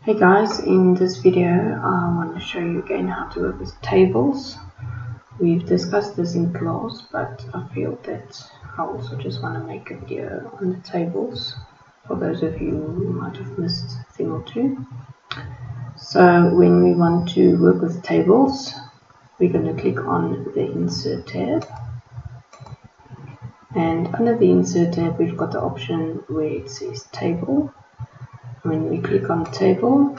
Hey guys, in this video I want to show you again how to work with tables. We've discussed this in class, but I feel that I also just want to make a video on the tables for those of you who might have missed a thing or two. So when we want to work with tables, we're going to click on the Insert tab, and under the Insert tab we've got the option where it says Table. When we click on Table,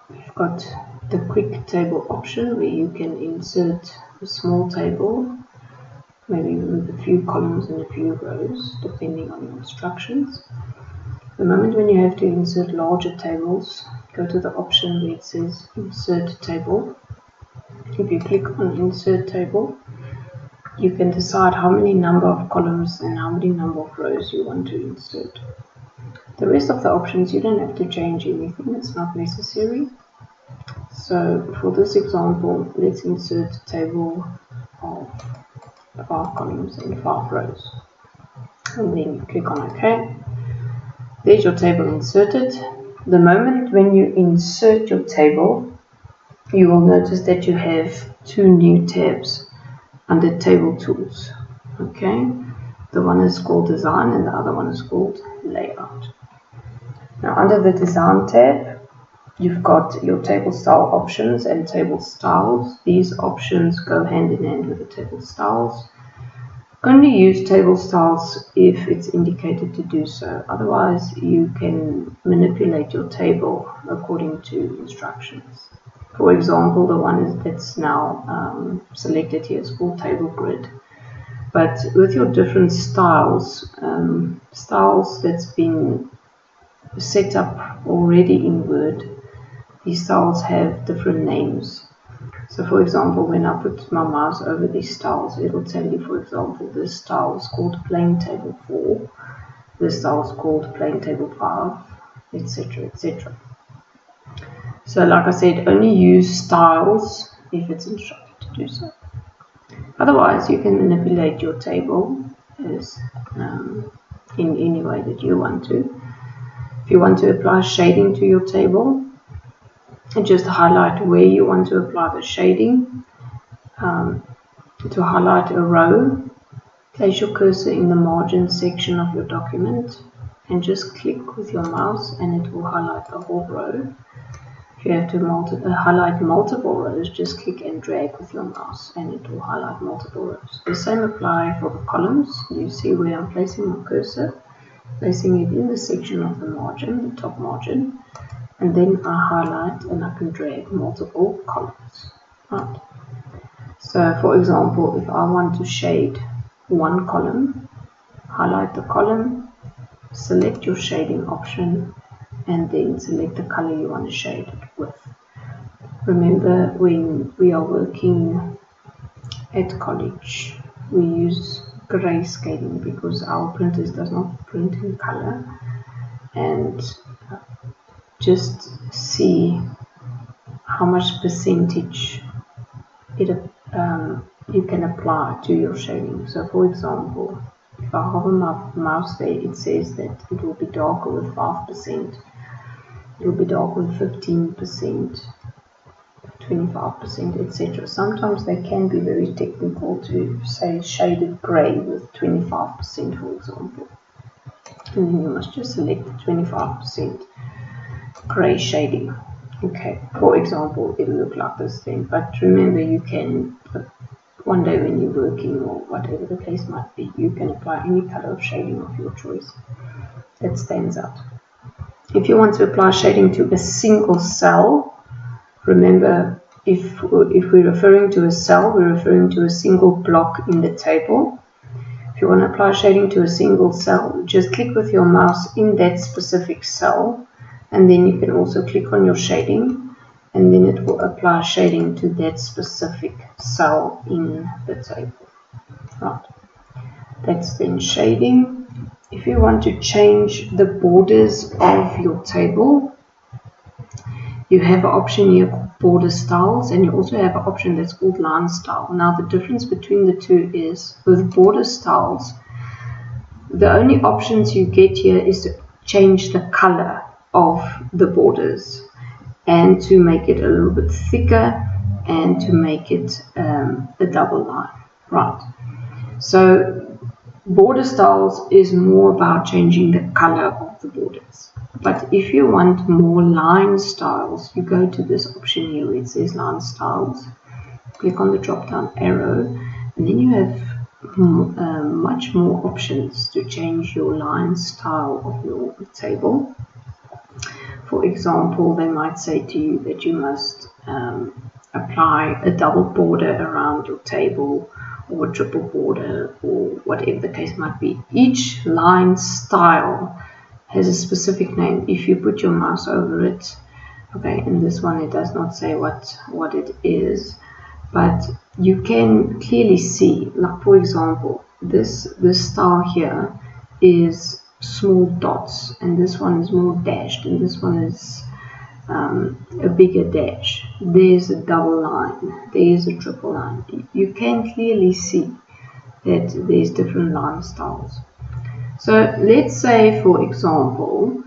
we've got the Quick Table option where you can insert a small table, maybe with a few columns and a few rows, depending on your instructions. The moment when you have to insert larger tables, go to the option where it says Insert Table. If you click on Insert Table, you can decide how many number of columns and how many number of rows you want to insert. The rest of the options you don't have to change anything, it's not necessary. So for this example, let's insert a table of 5 columns and 5 rows. And then you click on OK. There's your table inserted. The moment when you insert your table, you will notice that you have 2 new tabs under Table Tools. Okay, the one is called Design and the other one is called Layout. Now under the Design tab, you've got your table style options and table styles. These options go hand in hand with the table styles. Only use table styles if it's indicated to do so. Otherwise, you can manipulate your table according to instructions. For example, the one that's now selected here is called Table Grid. But with your different styles, styles that's been set up already in Word, these styles have different names. So for example, when I put my mouse over these styles, it will tell you, for example, this style is called Plain Table 4, this style is called Plain Table 5, etc., etc. So like I said, only use styles if it's instructed to do so. Otherwise, you can manipulate your table as in any way that you want to. If you want to apply shading to your table, and just highlight where you want to apply the shading. To highlight a row, place your cursor in the margin section of your document and just click with your mouse and it will highlight the whole row. If you have to highlight multiple rows, just click and drag with your mouse and it will highlight multiple rows. The same apply for the columns. You see where I'm placing my cursor, placing it in the section of the margin, the top margin, and then I highlight and I can drag multiple columns. Right. So for example, if I want to shade one column, highlight the column, select your shading option, and then select the color you want to shade it with. Remember, when we are working at college, we use grayscaling because our printers does not print in color, and just see how much percentage you can apply to your shading. So for example, if I hover my mouse there, it says that it will be darker with 5%, it will be darker with 15%, 25%, etc. Sometimes they can be very technical to say shaded grey with 25%, for example. And then you must just select the 25% grey shading. Okay, for example, it'll look like this then, but remember, you can one day when you're working or whatever the case might be, you can apply any color of shading of your choice that stands out. If you want to apply shading to a single cell, remember, if we're referring to a cell, we're referring to a single block in the table. If you want to apply shading to a single cell, just click with your mouse in that specific cell, and then you can also click on your shading, and then it will apply shading to that specific cell in the table. Right. That's then shading. If you want to change the borders of your table, you have an option here called Border Styles, and you also have an option that's called Line Style. Now the difference between the two is, with Border Styles, the only options you get here is to change the color of the borders, and to make it a little bit thicker, and to make it a double line. Right. So border styles is more about changing the color of the borders. But if you want more line styles, you go to this option here where it says line styles. Click on the drop down arrow, and then you have much more options to change your line style of your table. For example, they might say to you that you must apply a double border around your table, or a triple border, or whatever the case might be. Each line style has a specific name. If you put your mouse over it, okay, in this one it does not say what it is, but you can clearly see, like for example, this style here is small dots, and this one is more dashed, and this one is a bigger dash. There's a double line, there's a triple line. You can clearly see that there's different line styles. So let's say, for example,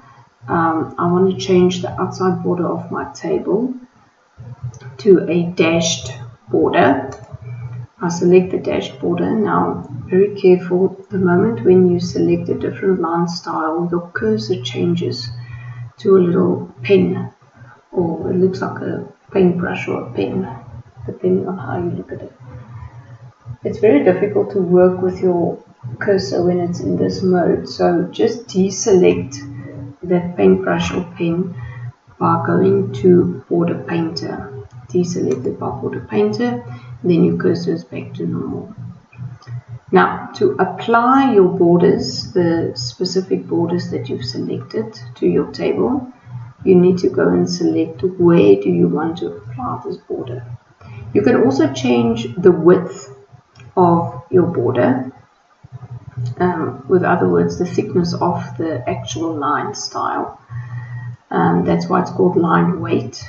I want to change the outside border of my table to a dashed border. I select the dashed border. Now, very careful, the moment when you select a different line style, your cursor changes to a little pen, or it looks like a paintbrush or a pen, depending on how you look at it. It's very difficult to work with your cursor when it's in this mode, so just deselect that paintbrush or pen by going to Border Painter. Deselect it by Border Painter, then your cursor is back to normal. Now, to apply your borders, the specific borders that you've selected to your table, you need to go and select where do you want to apply this border. You can also change the width of your border, with other words, the thickness of the actual line style. That's why it's called line weight.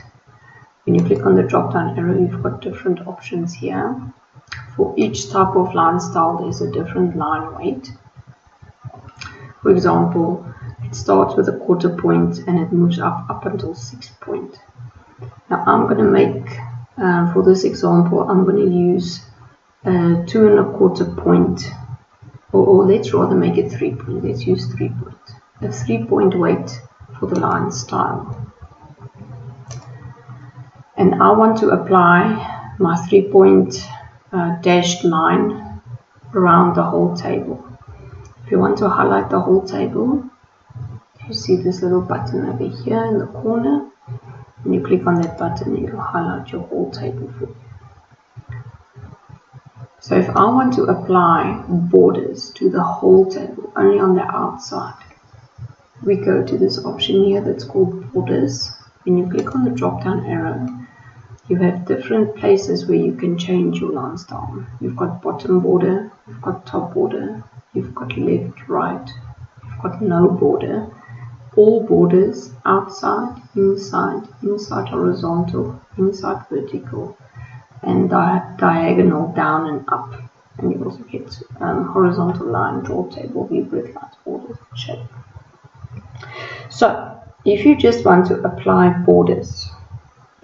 When you click on the drop down arrow, you've got different options here. For each type of line style, there's a different line weight. For example, it starts with a 1/4 point and it moves up until 6 point. Now I'm going to make, for this example, I'm going to use 2 1/4 point, or let's rather make it 3 point. Let's use 3 point. A 3 point weight for the line style. And I want to apply my 3 point dashed line around the whole table. If you want to highlight the whole table, you see this little button over here in the corner, and you click on that button and it will highlight your whole table for you. So if I want to apply borders to the whole table, only on the outside, we go to this option here that's called borders. When you click on the drop down arrow, you have different places where you can change your line style. You've got bottom border, you've got top border, you've got left, right, you've got no border, all borders, outside, inside, inside horizontal, inside vertical, and diagonal down and up. And you also get horizontal line, draw table, view, grid lines, borders, shape. So if you just want to apply borders,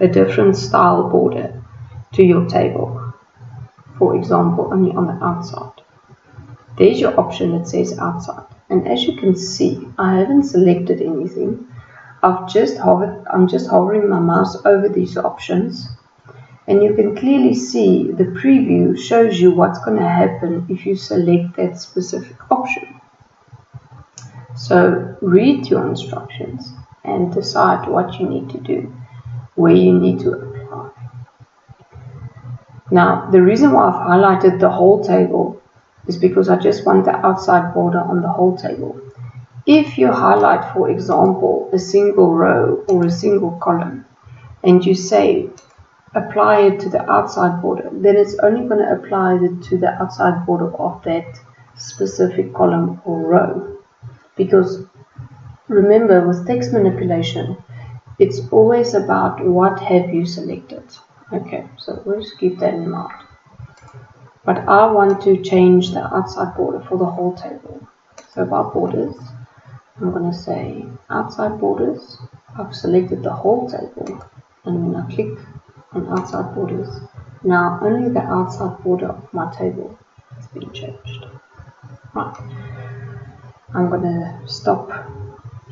a different style border to your table, for example, only on the outside, there's your option that says outside. And as you can see, I haven't selected anything. I'm just hovering my mouse over these options, and you can clearly see the preview shows you what's going to happen if you select that specific option. So read your instructions and decide what you need to do, where you need to apply. Now, the reason why I've highlighted the whole table is because I just want the outside border on the whole table. If you highlight, for example, a single row or a single column, and you say apply it to the outside border, then it's only going to apply it to the outside border of that specific column or row. Because remember, with text manipulation, it's always about what have you selected. Okay, so let's keep that in mind. But I want to change the outside border for the whole table. So by borders, I'm going to say outside borders. I've selected the whole table, and when I click on outside borders, now only the outside border of my table has been changed. Right. I'm going to stop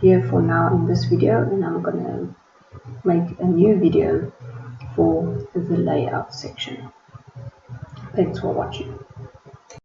here for now in this video, and I'm going to make a new video for the layout section. Thanks for watching.